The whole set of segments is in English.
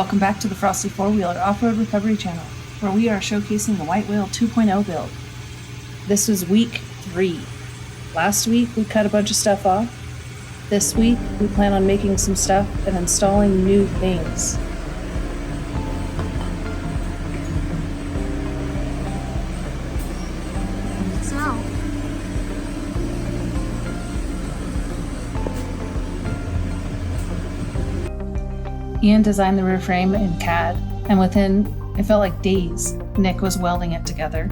Welcome back to the Frosty 4-Wheeler Off-Road Recovery Channel, where we are showcasing the White Whale 2.0 build. This was week 3. Last week we cut a bunch of stuff off. This week we plan on making some stuff and installing new things. Smell. Ian designed the rear frame in CAD, and within, it felt like days, Nick was welding it together.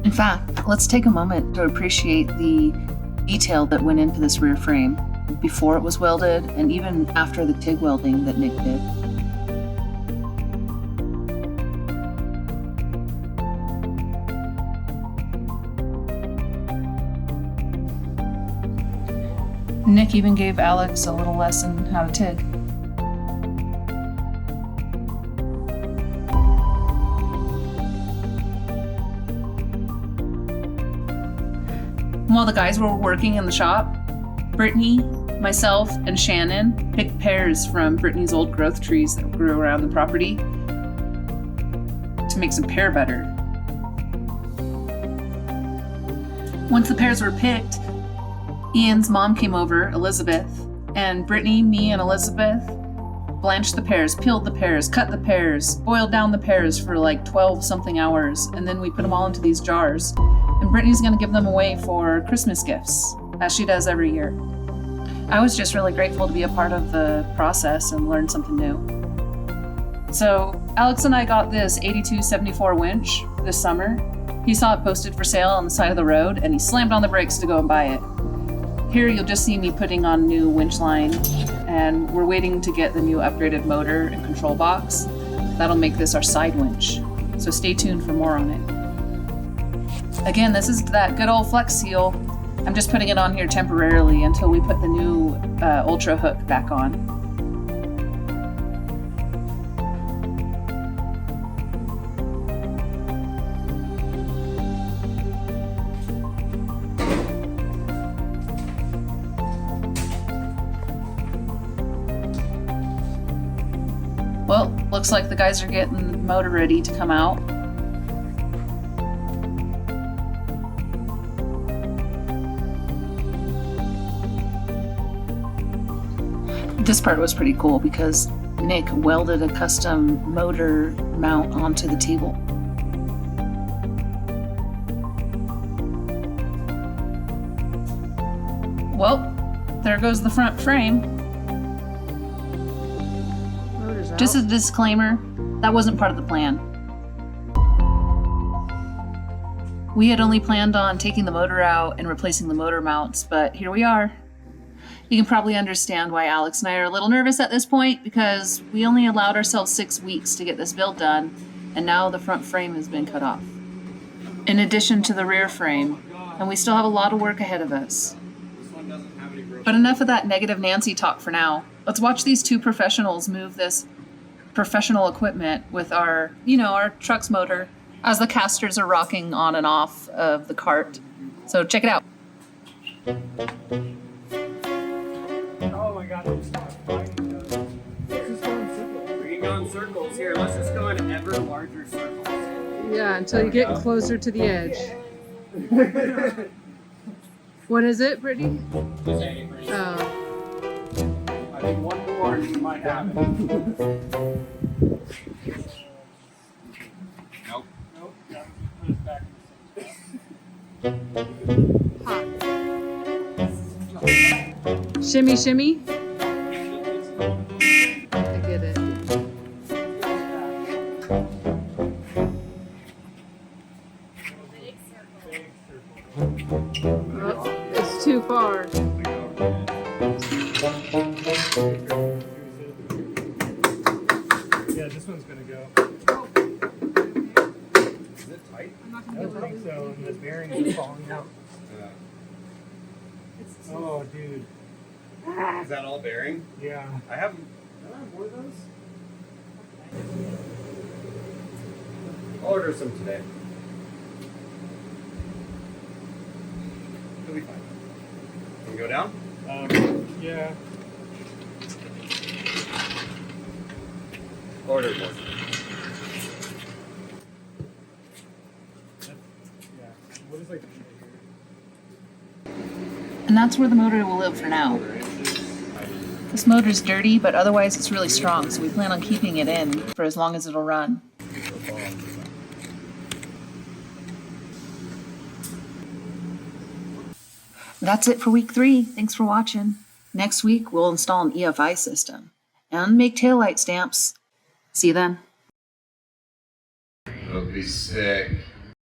In fact, let's take a moment to appreciate the detail that went into this rear frame before it was welded and even after the TIG welding that Nick did. Nick even gave Alex a little lesson how to TIG. While the guys were working in the shop, Brittany, myself, and Shannon picked pears from Brittany's old growth trees that grew around the property to make some pear butter. Once the pears were picked, Ian's mom came over, Elizabeth, and Brittany, me, and Elizabeth blanched the pears, peeled the pears, cut the pears, boiled down the pears for like 12-something hours, and then we put them all into these jars. And Brittany's gonna give them away for Christmas gifts, as she does every year. I was just really grateful to be a part of the process and learn something new. So Alex and I got this 8274 winch this summer. He saw it posted for sale on the side of the road, and he slammed on the brakes to go and buy it. Here you'll just see me putting on new winch line, and we're waiting to get the new upgraded motor and control box. That'll make this our side winch, so stay tuned for more on it. Again, this is that good old Flex Seal. I'm just putting it on here temporarily until we put the new Ultra hook back on. Well, looks like the guys are getting the motor ready to come out. This part was pretty cool because Nick welded a custom motor mount onto the table. Well, there goes the front frame. Just a disclaimer, that wasn't part of the plan. We had only planned on taking the motor out and replacing the motor mounts, but here we are. You can probably understand why Alex and I are a little nervous at this point because we only allowed ourselves 6 weeks to get this build done, and now the front frame has been cut off. In addition to the rear frame, and we still have a lot of work ahead of us. But enough of that negative Nancy talk for now. Let's watch these two professionals move this professional equipment with our truck's motor as the casters are rocking on and off of the cart. So check it out. Oh my god, I'm just fighting those. Let's just go in circles. We can go in circles here. Let's just go in ever larger circles. Yeah, until you get closer to the edge. What is it, Brittany? Oh. I think one more and you might have it. Nope. Nope. Yeah, put it back in the Hot. Shimmy, shimmy. I get it. Oh, it's too far. Yeah, this one's gonna go. Is it tight? I don't think so, and the bearings are falling out. Oh, dude. Is that all bearing? Yeah. I have more of those. I'll order some today. It'll be fine. Want to go down? Yeah. Order more. Yeah. What is like the here? And that's where the motor will live for now. This motor's dirty, but otherwise it's really strong, so we plan on keeping it in for as long as it'll run. That's it for week 3. Thanks for watching. Next week, we'll install an EFI system and make taillight stamps. See you then. It'll be sick.